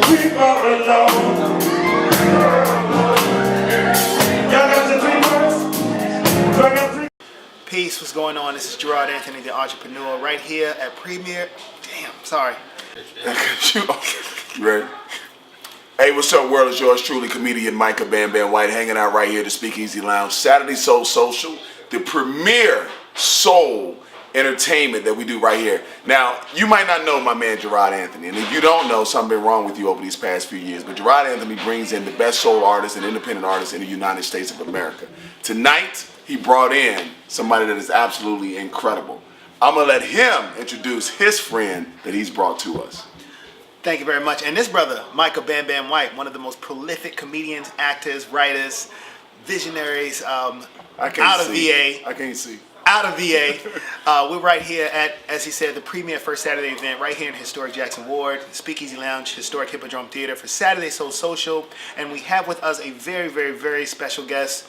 We are alone. Y'all got the three words? Do I got three? Peace, what's going on? This is Gerard Anthony, the entrepreneur, right here at Premier. Damn, sorry. You ready? Hey, what's up, world? It's yours truly, comedian Micah Bam Bam White, hanging out right here at the Speakeasy Lounge. Saturday Soul Social, the premier soul entertainment that we do right here. Now, you might not know my man Gerard Anthony, and if you don't know, something been wrong with you over these past few years, but Gerard Anthony brings in the best soul artists and independent artists in the United States of America. Tonight, he brought in somebody that is absolutely incredible. I'm gonna let him introduce his friend that he's brought to us. Thank you very much. And this brother, Micah Bam Bam White, one of the most prolific comedians, actors, writers, visionaries I can't out of see. VA. I can't see. Out of VA. We're right here at, as he said, the premier First Saturday event right here in historic Jackson Ward, Speakeasy Lounge, historic Hippodrome Theater for Saturday Soul Social. And we have with us a very, very, very special guest,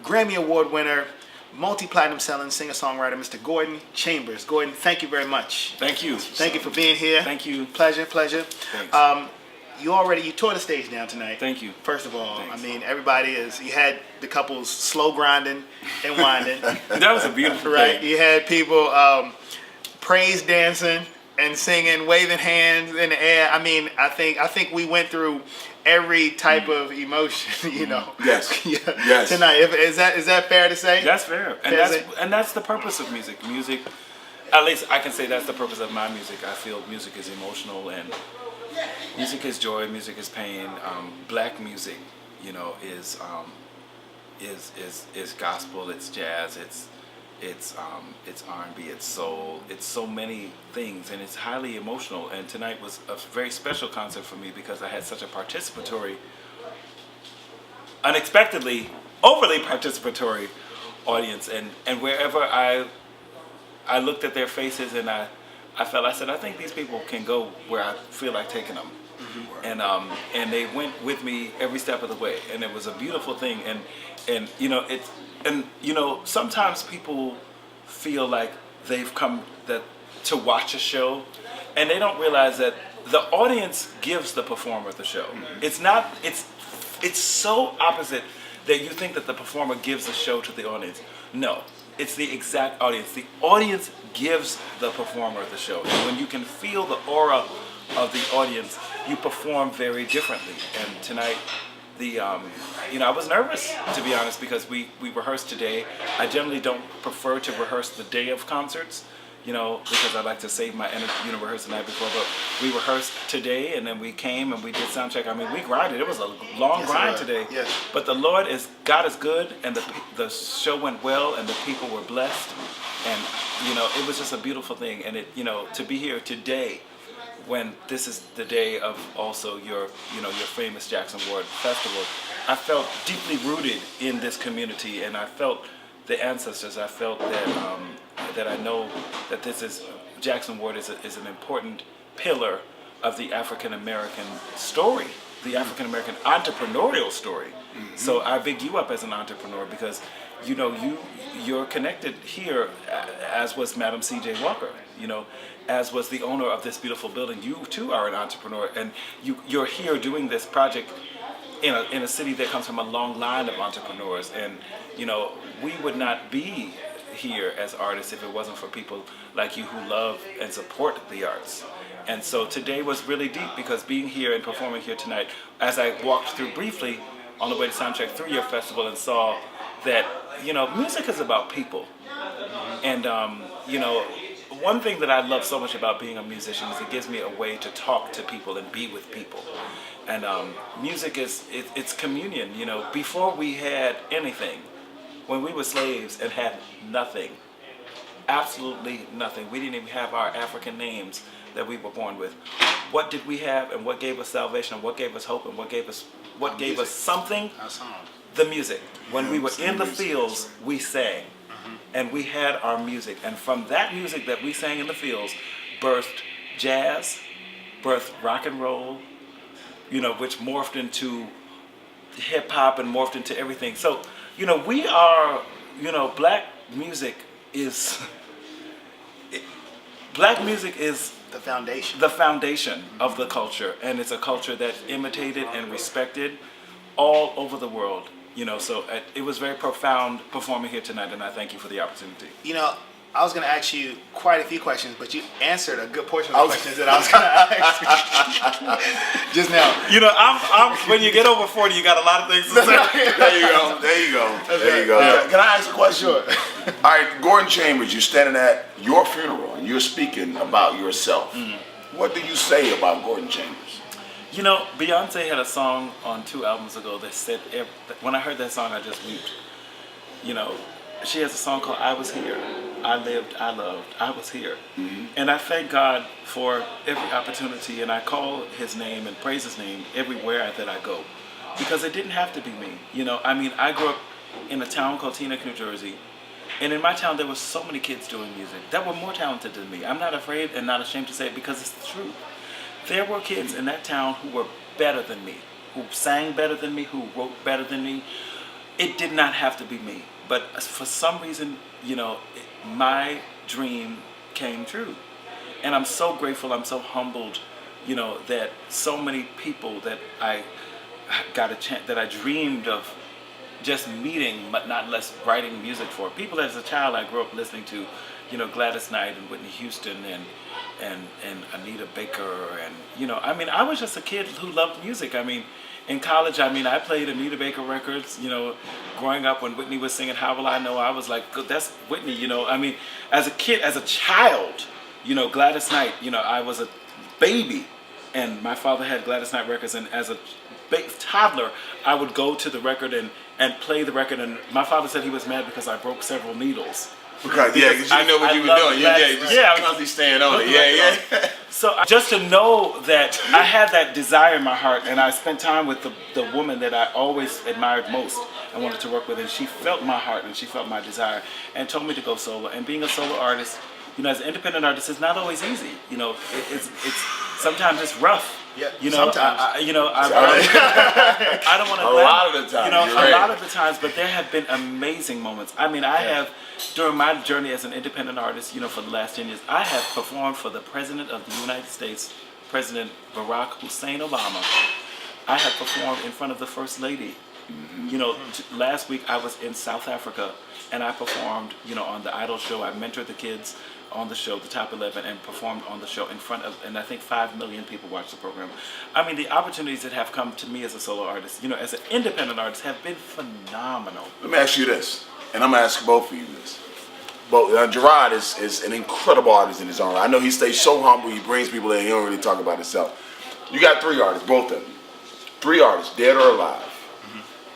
Grammy Award winner, multi-platinum selling singer-songwriter, Mr. Gordon Chambers. Gordon, thank you very much. Thank you. Thank you for being here. Thank you. Pleasure. Thanks. You tore the stage down tonight. Thank you. First of all, Thanks. I mean, you had the couples slow grinding and winding. That was a beautiful Right? thing. You had people praise dancing and singing, waving hands in the air. I mean, I think we went through every type of emotion, you know. Yes. Yeah. Yes. Tonight, is that fair to say? That's fair. And that's the purpose of music. Music, at least I can say that's the purpose of my music. I feel music is emotional, and music is joy, music is pain. Black music, you know, is gospel, it's jazz, it's R&B, it's soul, it's so many things, and it's highly emotional. And tonight was a very special concert for me because I had such a participatory, unexpectedly, overly participatory audience, and wherever I looked at their faces, and I said, I think these people can go where I feel like taking them. Mm-hmm. And they went with me every step of the way, and it was a beautiful thing. And you know, sometimes people feel like they've come to watch a show, and they don't realize that the audience gives the performer the show. Mm-hmm. It's so opposite that you think that the performer gives the show to the audience. No. It's the exact audience. The audience gives the performer the show. And when you can feel the aura of the audience, you perform very differently. And tonight, I was nervous, to be honest, because we rehearsed today. I generally don't prefer to rehearse the day of concerts, you know, because I like to save my energy, rehearse the night before. But we rehearsed today, and then we came and we did sound check. I mean, we grinded. It was a long grind today. Yes. But God is good, and the show went well, and the people were blessed, and it was just a beautiful thing. And to be here today, when this is the day of also your famous Jackson Ward Festival, I felt deeply rooted in this community, and I felt the ancestors. I felt that I know that Jackson Ward is an important pillar of the African American story, the African American entrepreneurial story. Mm-hmm. So I big you up as an entrepreneur because you're connected here, as was Madam C.J. Walker, as was the owner of this beautiful building. You too are an entrepreneur, and you're here doing this project in a city that comes from a long line of entrepreneurs. And we would not be here as artists if it wasn't for people like you who love and support the arts. And so today was really deep because being here and performing here tonight, as I walked through briefly on the way to Soundcheck 3-year festival and saw that music is about people. And one thing that I love so much about being a musician is it gives me a way to talk to people and be with people. And music it's communion. Before we had anything, when we were slaves and had nothing, absolutely nothing, we didn't even have our African names that we were born with. What did we have, and what gave us salvation, and what gave us hope, and what gave us something? Our song. The music. When we were in the fields, we sang. And we had our music. And from that music that we sang in the fields, birthed jazz, birthed rock and roll, which morphed into hip hop and morphed into everything. So, we are, black music is The foundation. the foundation of the culture, and it's a culture that's imitated and respected all over the world. So it was very profound performing here tonight, and I thank you for the opportunity. I was going to ask you quite a few questions, but you answered a good portion of the questions that I was going to ask just now. I'm when you get over 40, you got a lot of things to say. There you go. Yeah. Can I ask a question? Sure. All right, Gordon Chambers, you're standing at your funeral and you're speaking about yourself. What do you say about Gordon Chambers? Beyonce had a song on 2 albums ago that said, when I heard that song, I just wept. She has a song called I Was Here. I lived, I loved, I was here. And I thank God for every opportunity, and I call his name and praise his name everywhere that I go. Because it didn't have to be me. I grew up in a town called Teaneck, New Jersey. And in my town, there were so many kids doing music that were more talented than me. I'm not afraid and not ashamed to say it because it's the truth. There were kids in that town who were better than me, who sang better than me, who wrote better than me. It did not have to be me. But for some reason, my dream came true. And I'm so grateful, I'm so humbled, that so many people that I got a chance, that I dreamed of just meeting, but not less writing music for. People as a child I grew up listening to, Gladys Knight and Whitney Houston and Anita Baker and, I was just a kid who loved music. In college, I played Anita Baker records, growing up when Whitney was singing How Will I Know, I was like, that's Whitney, as a kid, as a child, Gladys Knight, I was a baby and my father had Gladys Knight records, and as a toddler, I would go to the record and play the record, and my father said he was mad because I broke several needles. Because you didn't know what you were doing. I was constantly staying on it. Yeah. So just to know that I had that desire in my heart, and I spent time with the woman that I always admired most and wanted to work with, and she felt my heart and she felt my desire and told me to go solo. And being a solo artist, as an independent artist, is not always easy. It's sometimes it's rough. Yeah, sometimes. I don't want to. A lot of the time. A lot of the times, but there have been amazing moments. I have, during my journey as an independent artist, for the last 10 years, I have performed for the President of the United States, President Barack Hussein Obama. I have performed in front of the First Lady. Last week I was in South Africa, and I performed, on the Idol show. I mentored the kids on the show, the top 11, and performed on the show in front of, and I think 5 million people watched the program. The opportunities that have come to me as a solo artist, as an independent artist, have been phenomenal. Let me ask you this, and I'm going to ask both of you this. Gerard is an incredible artist in his own right. I know he stays so humble, he brings people in, he don't really talk about himself. You got 3 artists, both of you. 3 artists, dead or alive.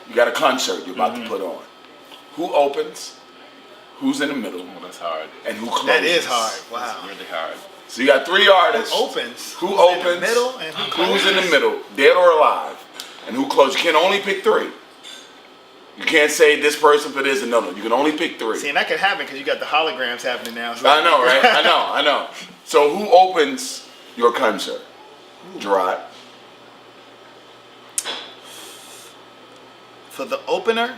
You got a concert you're about to put on. Who opens? Who's in the middle? Oh, that's hard. And who closes? That is hard. Wow. It's really hard. So you got 3 artists. Who opens? Who Who's opens? in the middle? And who's in the middle? Dead or alive? And who closes? You can only pick 3. You can't say this person for this and no. You can only pick 3. See, and that could happen because you got the holograms happening now. So. I know, right? I know. So who opens your concert? Gerard. For the opener,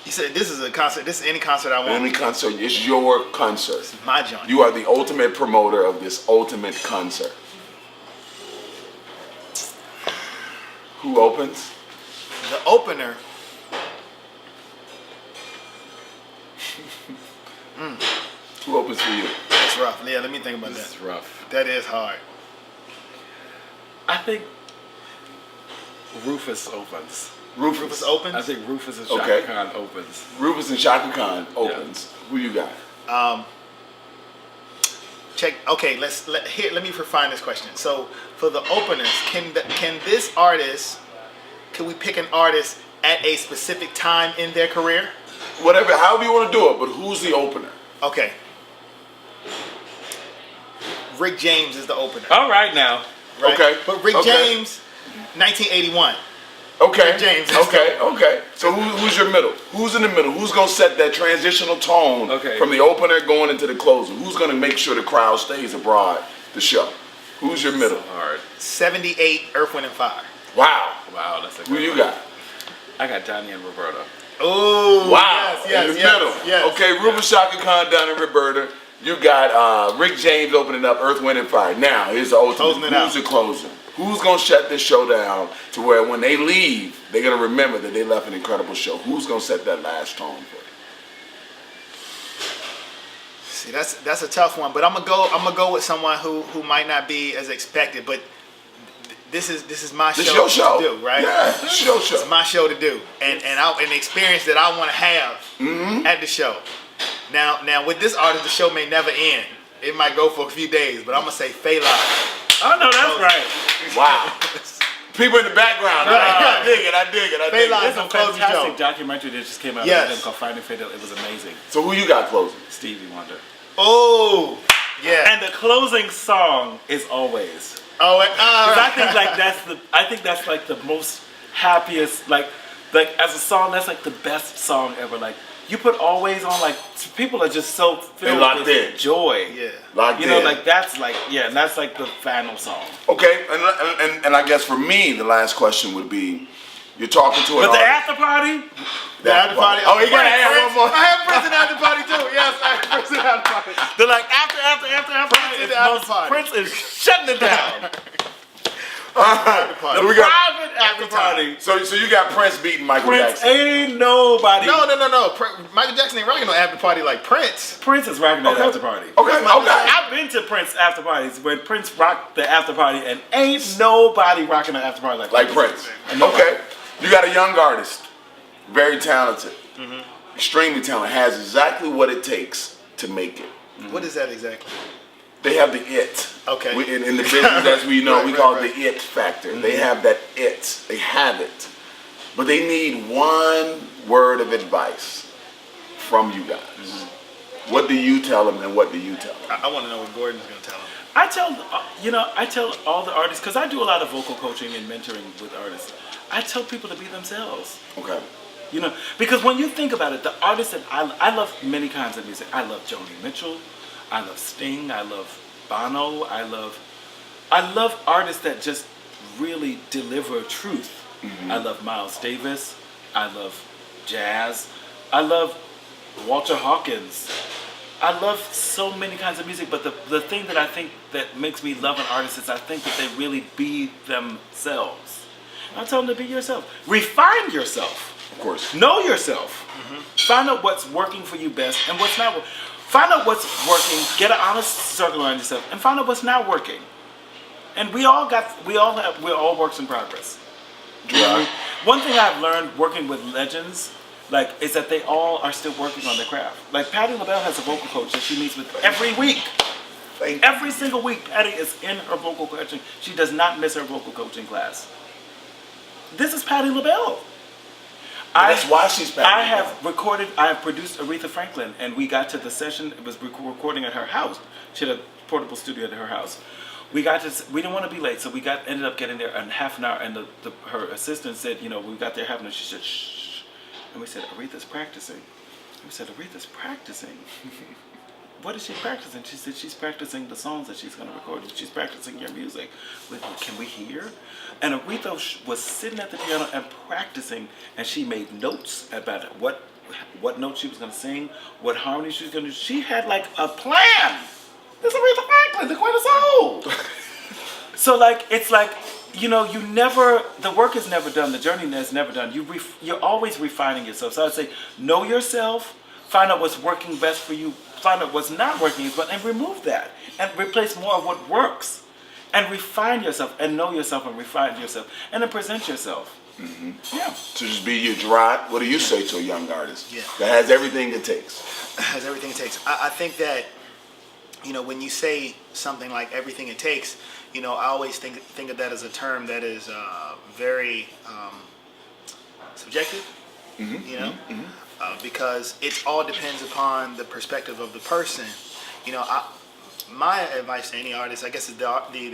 you said this is a concert. This is any concert I want. Any concert. It's your concert. This is my joint. You are the ultimate promoter of this ultimate concert. Who opens? The opener. Who opens for you? That's rough. Yeah, let me think about This is that. rough. That is hard. I think Rufus opens. Rufus opens. I think Rufus and Shaka Okay. Khan opens. Rufus and Shaka Khan opens. Who you got? Check. Okay, let me refine this question. So for the openers, can this artist? Can we pick an artist at a specific time in their career? Whatever, however you want to do it, but who's the opener? Okay. Rick James is the opener. All right now. Right? Okay. But Rick Okay. James, 1981. Okay. Rick James. Okay. So who's your middle? Who's in the middle? Who's gonna set that transitional tone from the opener going into the closer? Who's gonna make sure the crowd stays abroad the show? Who's your middle? Hard. 78 Earth, Wind, and Fire. Wow. Wow, that's a good Who you one. got? I got Donnie and Roberta. Oh. Wow. Yes, in the middle. Yes. Okay, Rufus, Shaka Khan, Donnie, Roberta. You got Rick James opening up Earth, Wind, and Fire. Now, here's the ultimate. Closing it out. Who's the closer? Who's going to shut this show down to where when they leave, they're going to remember that they left an incredible show? Who's going to set that last tone for you? See, that's a tough one, but I'm gonna go with someone who might not be as expected, but this is my This show, your show. to do, right? Yeah, this your show. It's my show to do, and the experience that I want to have at the show. Now with this artist, the show may never end. It might go for a few days, but I'm gonna say Fela. Oh no, that's right. Wow. People in the background. I dig it. Fela. There's a Don't close the fantastic show. documentary that just came out Yes. with them called Finding Fatal. It was amazing. So who you got closing? Stevie Wonder. Oh, yeah. And the closing song is Always. Oh, 'Cause I think that's like the most happiest, like as a song, that's like the best song ever. Like you put Always on, like people are just so filled locked with in. joy. Yeah. Locked You know, in. like that's like, yeah, and that's like the final song. Okay, and I guess for me, the last question would be, you're talking to an But the artist. after party, The after party. Oh, you gotta add Prince. one more. I have Prince in the after party too. Yes, I have Prince in the after party. they're like after Prince is in the after most- party. Prince is shutting it down. party. So we got, Private after Every time. party. so you got Prince beating Michael Prince Jackson. ain't nobody. No. Michael Jackson ain't rocking no after party like Prince. Prince is rocking that Okay. after party. Okay. I've been to Prince after parties when Prince rocked the after party, and ain't nobody rocking the after party Like Prince. Okay. You got a young artist, very talented, extremely talented, has exactly what it takes to make it. What is that exactly? They have the it. Okay. In the business, as we know, Right, we right, call right. it the it factor. They have that it. They have it. But they need one word of advice from you guys. What do you tell them and what do you tell them? I want to know what Gordon's gonna tell him. I tell all the artists, because I do a lot of vocal coaching and mentoring with artists. I tell people to be themselves. Okay. You know, because when you think about it, the artists that I love many kinds of music. I love Joni Mitchell, I love Sting, I love Bono, I love artists that just really deliver truth. I love Miles Davis, I love jazz, I love Walter Hawkins. I love so many kinds of music, but the thing that I think that makes me love an artist is I think that they really be themselves. I tell them to be yourself. Refine yourself. Of course. Know yourself. Find out what's working for you best and what's not. Find out what's working. Get an honest circle around yourself, and find out what's not working. And we're all works in progress. Right. One thing I've learned working with legends, is that they all are still working on their craft. Like Patti LaBelle has a vocal coach that she meets with every week. Every single week, Patti is in her vocal coaching. She does not miss her vocal coaching class. This is Patti LaBelle. That's why she's Patti I LaBelle. have produced Aretha Franklin, and we got to the session. It was recording at her house. She had a portable studio at her house. We didn't want to be late, so ended up getting there in half an hour. And her assistant said, we got there half an hour. She said, shh. And we said, Aretha's practicing. And we said, Aretha's practicing. What is she practicing? She said, she's practicing the songs that she's going to record. She's practicing your music. Can we hear? And Aretha was sitting at the piano and practicing, and she made notes about it. What notes she was going to sing, what harmony she was going to do. She had a plan. This is Aretha Franklin, the Queen of Soul. So the work is never done. The journey is never done. You're always refining yourself. So I'd say, know yourself, find out what's working best for you, find out what's not working as well, and remove that. And replace more of what works. And refine yourself, and know yourself, and refine yourself, and then present yourself. Yeah. So just be you, Gerard. What do you say to a young artist Yeah. that has everything it takes? Has everything it takes. I think that, when you say something like everything it takes, I always think of that as a term that is very subjective, because it all depends upon the perspective of the person. My advice to any artist, I guess, is the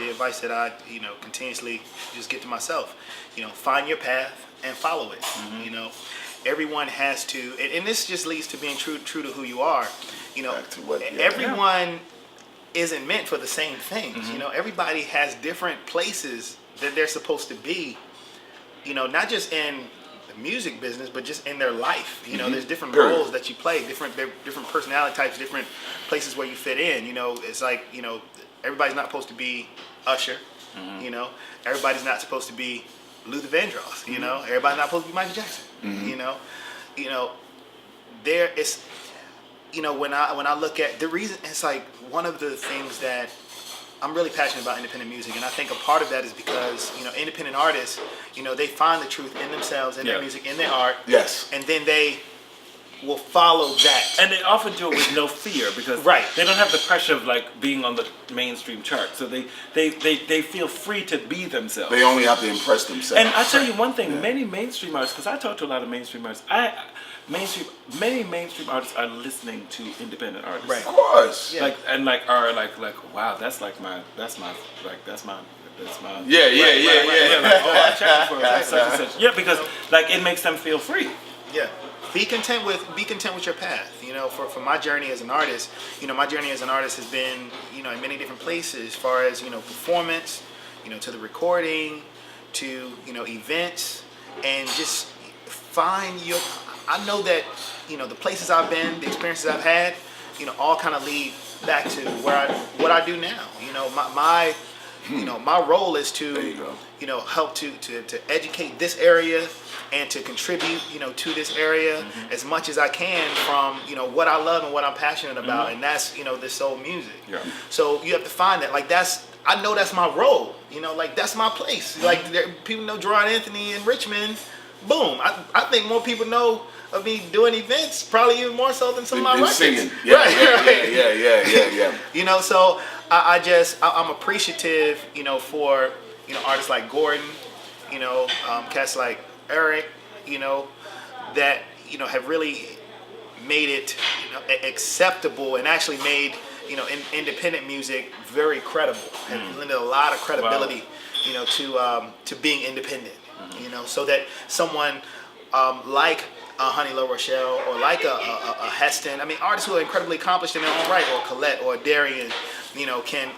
advice that I, continuously just get to myself. Find your path and follow it. Everyone has to, and this just leads to being true to who you are. Back to what- yeah. Everyone isn't meant for the same things. Everybody has different places that they're supposed to be. Not just in the music business, but just in their life. You know, there's different Period. roles that you play, different personality types, different places where you fit in. You know, it's like, you know, everybody's not supposed to be Usher. You know, everybody's not supposed to be Luther Vandross. You know, everybody's not supposed to be Michael Jackson. You know, there is. You know, when I look at the reason, it's like one of the things that I'm really passionate about independent music, and I think a part of that is because, you know, independent artists, you know, they find the truth in themselves, in their music, in their art, Yes. and then they will follow that. And they often do it with no fear because Right. they don't have the pressure of like being on the mainstream chart. So they feel free to be themselves. They only have to impress themselves. And I tell you one thing, many mainstream artists, because I talk to a lot of mainstream artists, many mainstream artists are listening to independent artists. Right. Of course. Yeah. Are like wow, that's my Yeah. Like, oh, I checked for such and such. Yeah, because like it makes them feel free. Yeah. Be content with your path. You know, for my journey as an artist, you know, my journey as an artist has been, you know, in many different places, as far as, you know, performance, you know, to the recording, to, you know, events, and just find your. I know that, you know, the places I've been, the experiences I've had, you know, all kind of lead back to what I do now. You know, my you know, my role is There you to, go. you know, help to educate this area and to contribute, you know, to this area as much as I can from, you know, what I love and what I'm passionate about, and that's, you know, this soul music. Yeah. So you have to find that, like, I know that's my role, you know, like that's my place. Like people know Gerard Anthony in Richmond, boom. I think more people know of me doing events, probably even more so than some of my And records. singing. Yeah, Right. yeah. You know, so I'm appreciative, you know, for, you know, artists like Gordon, you know, cats like Eric, you know, that, you know, have really made it, you know, acceptable and actually made, you know, independent music very credible and lended a lot of credibility, you know, to being independent, you know, so that someone like Honey La Rochelle or like a Heston, I mean, artists who are incredibly accomplished in their own right, or Colette or Darian, you know, can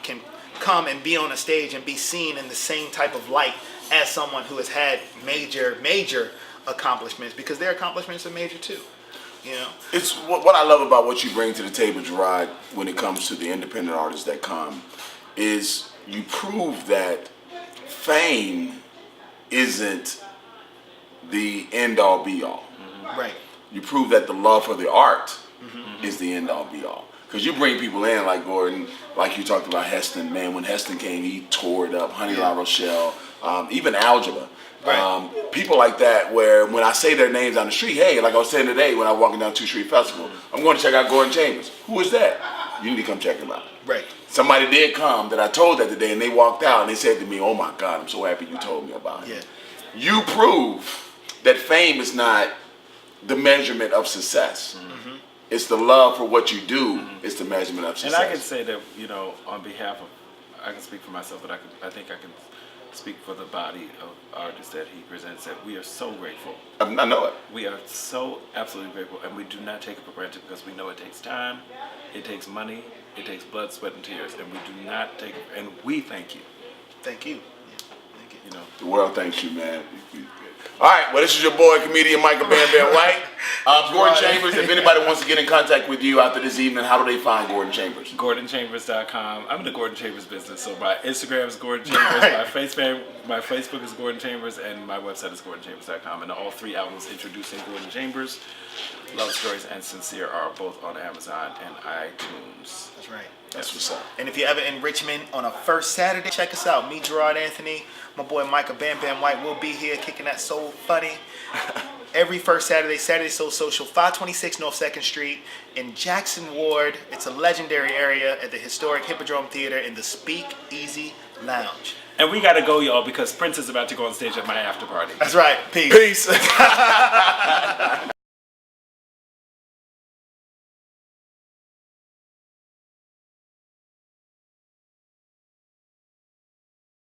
come and be on a stage and be seen in the same type of light as someone who has had major accomplishments, because their accomplishments are major too, you know. It's what I love about what you bring to the table, Gerard, when it comes to the independent artists that come, is you prove that fame isn't the end all be all. Right. You prove that the love for the art is the end all be all. Because you bring people in like Gordon, like you talked about Heston. Man, when Heston came, he tore it up. Honey La Rochelle, even Algebra. Right. People like that, where when I say their names on the street, hey, like I was saying today when I was walking down 2 Street Festival, I'm going to check out Gordon Chambers. Who is that? You need to come check him out. Right. Somebody did come that I told that today, and they walked out and they said to me, oh my God, I'm so happy you told me about it. Yeah. You prove that fame is not the measurement of success. It's the love for what you do. It's the measurement of success. And I can say that, you know, on behalf of, I can speak for myself, but I think I can speak for the body of artists that he presents, that we are so grateful. I know it. We are so absolutely grateful, and we do not take it for granted, because we know it takes time, it takes money, it takes blood, sweat, and tears, and we do not take it, and we thank you. Thank you. Yeah. Thank you. You know, The world thanks you, man. All right, well, this is your boy, comedian Michael Bam Bam White. Gordon Chambers, if anybody wants to get in contact with you after this evening, how do they find Gordon Chambers? GordonChambers.com. I'm in the Gordon Chambers business, so my Instagram is Gordon Chambers, my Facebook is Gordon Chambers, and my website is GordonChambers.com. And all 3 albums introducing Gordon Chambers, Love Stories and Sincere, are both on Amazon and iTunes. That's right. That's what's up. And if you're ever in Richmond on a first Saturday, check us out. Me, Gerard Anthony, my boy Michael Bam Bam White will be here kicking that soul funny. Every first Saturday, Saturday Soul Social, 526 North 2nd Street in Jackson Ward. It's a legendary area at the historic Hippodrome Theater in the Speak Easy Lounge. And we gotta go, y'all, because Prince is about to go on stage at my after party. That's right. Peace. Peace.